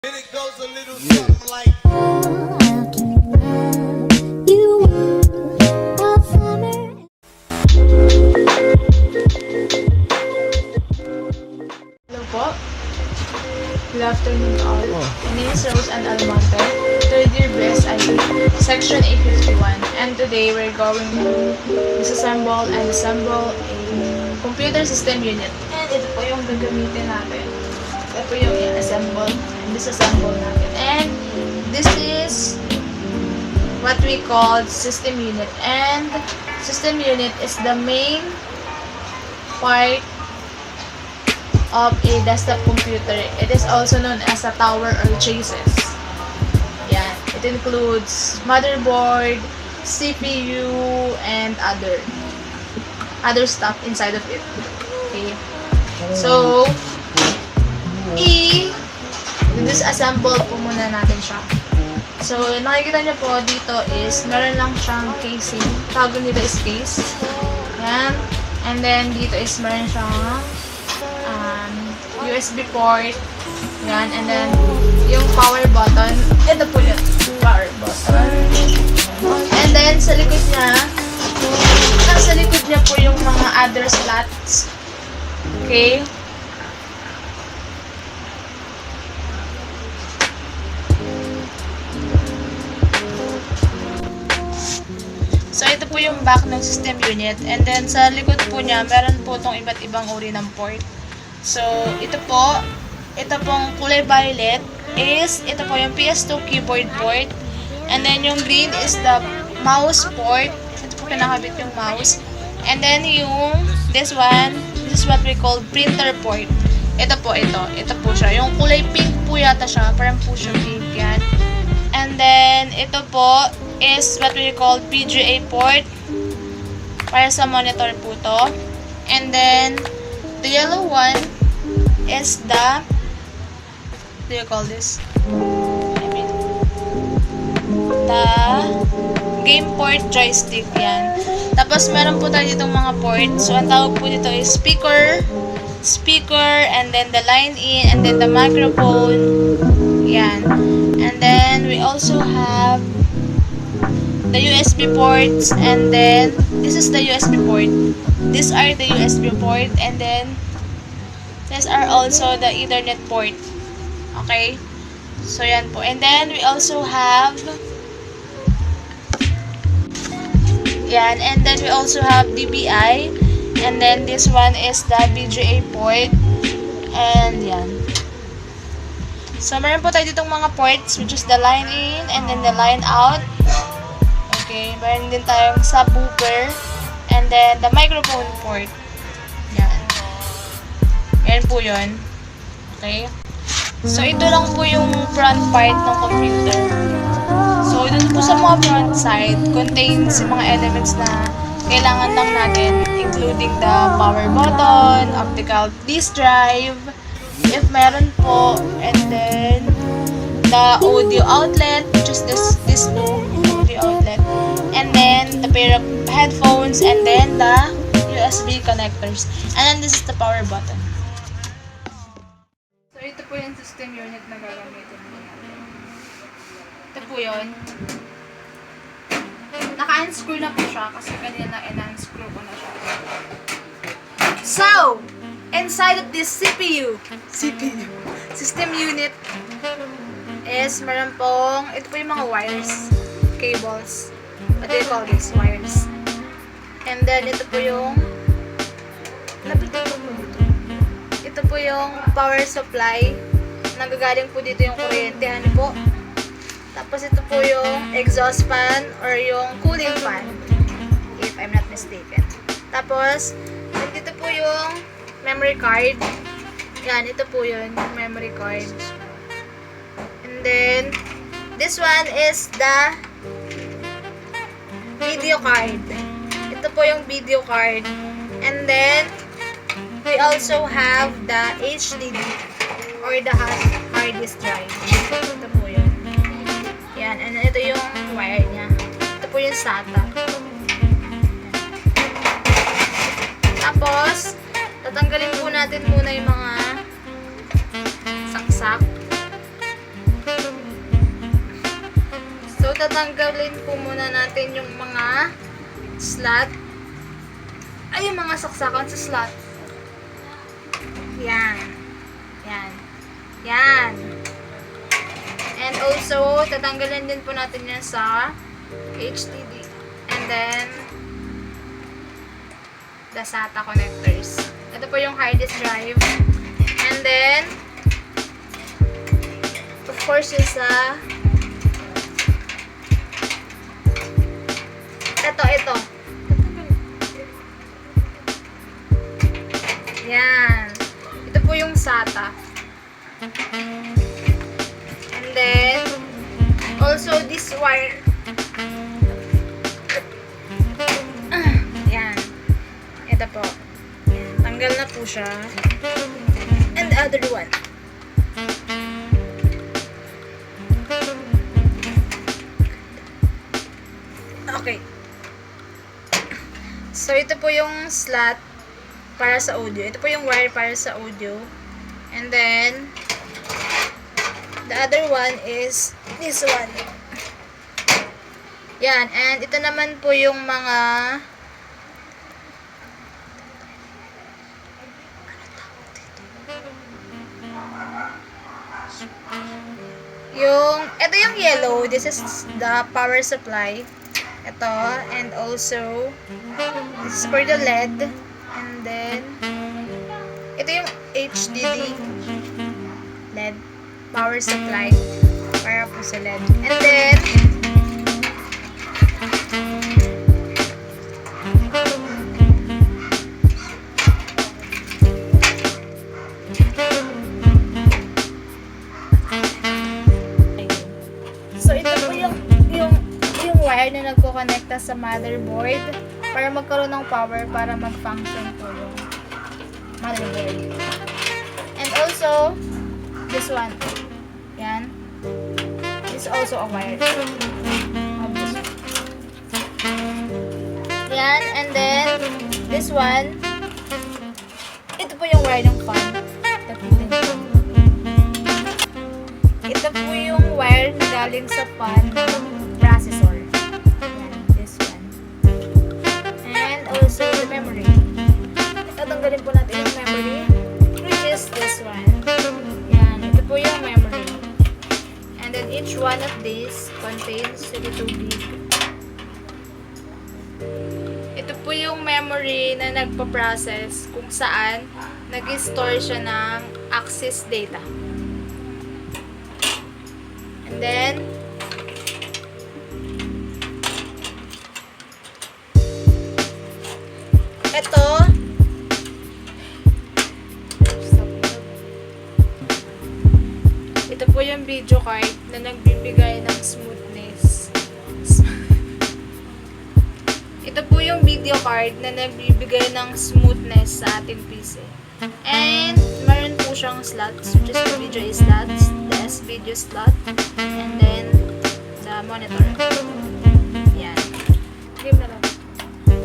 And it goes a little something like. Hello po. Good afternoon to all. My name is Rose and Almonte, third year BSIT, section 851. And today we're going to disassemble and assemble a computer system unit. And ito po yung gagamitin natin. Ito po yung i-assemble and disassemble natin. And this is what we call system unit. And system unit is the main part of a desktop computer. It is also known as a tower or chassis. Yan. It includes motherboard, CPU, and other stuff inside of it. Okay. So, disassemble po muna natin siya. So, nakikita niyo po dito is meron lang siyang casing. Tawag nila is case. Yan. And then, dito is meron siyang USB port. Yan. And then, yung power button. Ito po yun. Power button. And then, sa likod niya, nasa likod niya po yung mga other slots. Okay. So, ito po yung back ng system unit. And then, sa likod po niya, meron po itong iba't ibang uri ng port. So, ito pong kulay violet is, ito po yung PS2 keyboard port. And then, yung green is the mouse port. Ito po pinakabit yung mouse. And then, this is what we call printer port. Ito po siya. Yung kulay pink po yata siya. Parang po siya pink yan. And then, ito po is what we call PGA port. Para sa monitor po to. And then, the yellow one is the, what do you call this? The game port joystick yan. Tapos, meron po tayo ditong mga port. So, ang tawag po dito is speaker, and then the line in, and then the microphone. Yan. And then, we also have the USB ports, and then this is the USB port. These are the USB port, and then these are also the Ethernet port. Okay? So, yan po. And then, we also have yan. And then, we also have DPI. And then, this one is the VGA port. And, yan. So, meron po tayo ditong mga ports, which is the line in, and then the line out. Okay, meron din tayong subwoofer, and then the microphone port. Yan. Yan po yun. Okay. So, ito lang po yung front part ng computer. So, dun po sa mga front side, contains yung mga elements na kailangan lang natin, including the power button, optical disk drive, if meron po, and then the audio outlet, which is this blue audio outlet. And then, the pair of headphones, and then the USB connectors. And then, this is the power button. So, ito po yung system unit na gagamitin natin. Ito po yun. Naka-unscrew na po siya kasi kanina in-unscrew ko na siya. So, inside of this CPU, system unit, is meron pong, ito po yung mga wires, cables. What do you call this? Wires. And then, ito po yung ito po yung power supply. Nagagaling po dito yung kuryente. Ano po? Tapos, ito po yung exhaust fan or yung cooling fan. If I'm not mistaken. Tapos, dito po yung memory card. Yan, ito po yun. Memory card. And then, this one is the video card. Ito po yung video card. And then, we also have the HDD or the hard disk drive. Ito po yun. Yan. And ito yung wire niya. Ito po yung SATA. Tapos, tatanggalin po natin muna yung mga saksak. tatanggalin po muna natin yung mga slot. Ay, yung mga saksakan sa slot. Yan. Yan. Yan. And also, tatanggalin din po natin yan sa HDD. And then, the SATA connectors. Ito po yung hard disk drive. And then, of course, yung sa ito. Yan. Ito po yung SATA. And then, also this wire. Yan. Ito po. Yan. Tanggal na po siya. And the other one. Okay. So, ito po yung slot para sa audio. Ito po yung wire para sa audio. And then, the other one is this one. Yan. And ito naman po yung mga ito yung yellow. This is the power supply. Ito. And also, this is for the LED. And then, ito yung HDD LED power supply para po sa LED. And then, so ito po yung wire na nagko-connecta sa motherboard para magkaroon ng power para mag-function po yung motherboard. And also, this one. Yan. This is also a wire. Yan. And then, this one. Ito po yung wire ng fan. Ito po yung wire na galing sa fan processor. Yan. This one. And also, the memory. Tatanggalin po natin yung memory, which is this one. Yan. Ito po yung memory. And then each one of these contains a little bit. Ito po yung memory na nagpa-process kung saan nag-store siya ng access data. And then, ito po yung video card na nagbibigay ng smoothness. Ito po yung video card na nagbibigay ng smoothness sa ating PC. And, meron po siyang slots, which is the video slots, the S-video slot, and then, sa monitor. Yan. Game na lang.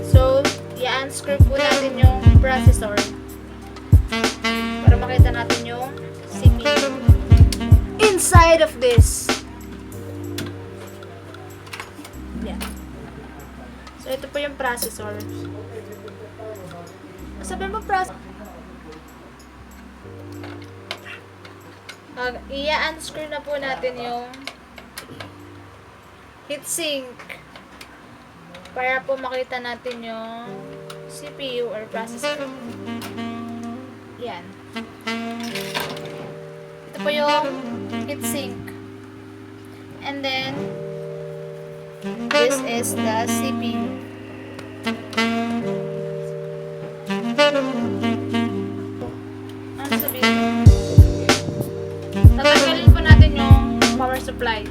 So, i-unscrew po natin yung processor para makita natin yung CPU. Inside of this. Yeah. So, ito po yung processor. Sabi mo processor. I-unscrew na po natin yung heatsink para po makita natin yung CPU or processor. Yan. Ito po yung heatsink. And then, this is the CPU. Ano sabihin? Tatanggalin po natin yung power supply.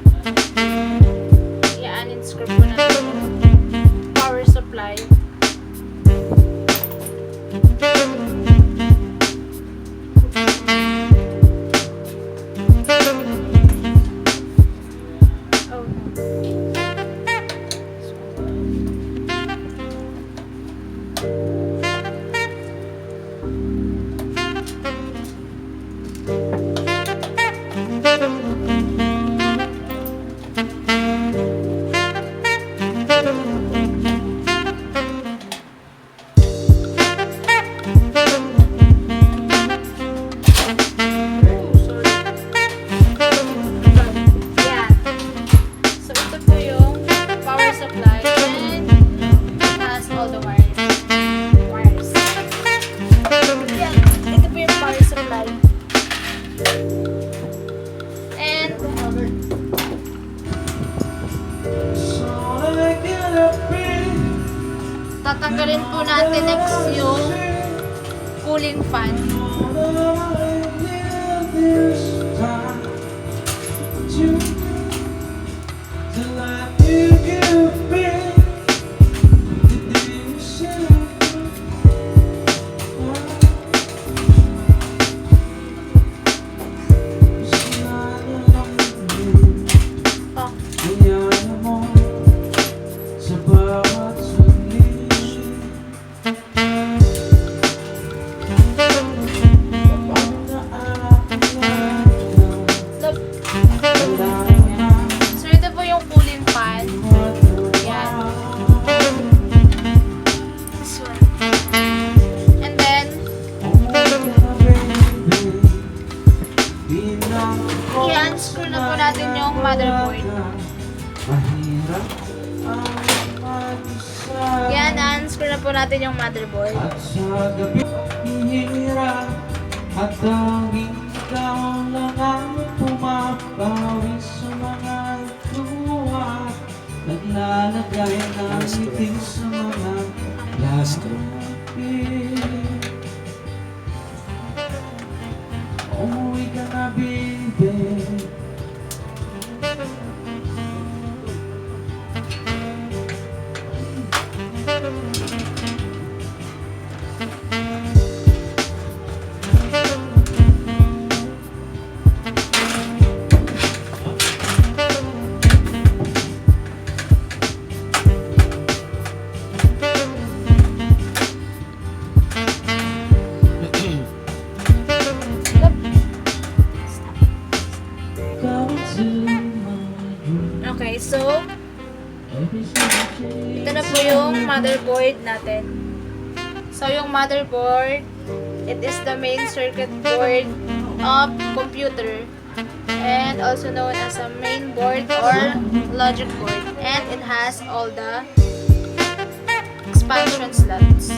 I-unscrew po natin yung power supply. And tatanggalin po natin next yung cooling fan. So ito po yung cooling fan. Yan. This one. And then, i-unscrew na po natin yung motherboard. Yan, unscrew na po natin yung motherboard. At tanging ikaw lang ang pumapawi sa mga tuwa. Naglalagay ng ngiti sa mga labi. Umuwi ka na, baby. Okay, so ito na po yung motherboard natin. So yung motherboard, it is the main circuit board of computer and also known as a main board or logic board, and it has all the expansion slots,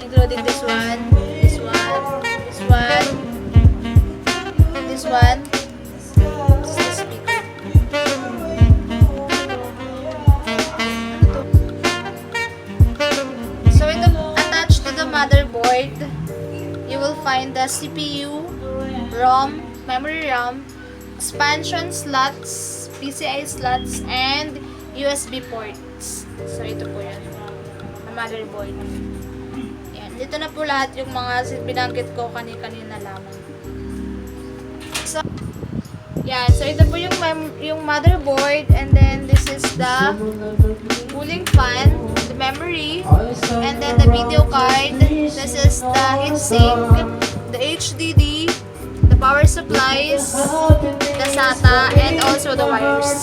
including this one, this one, this one, this one. This is the speaker. So ito, attached to the motherboard, you will find the CPU, ROM, memory RAM, expansion slots, PCI slots, and USB ports. So ito po yan, ang motherboard. Yan, dito na po lahat yung mga binanggit ko kanina lamang. So, yan, so ito po yung motherboard, and then this is the cooling fan, the memory, and then the video card. This is the heatsink, the HDD, the power supplies, the SATA, and also the wires.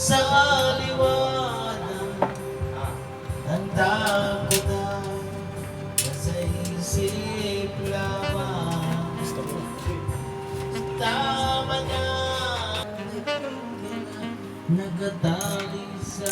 Sa liwanag ang takot na nasa isip lamang. Tama na, nagatali sa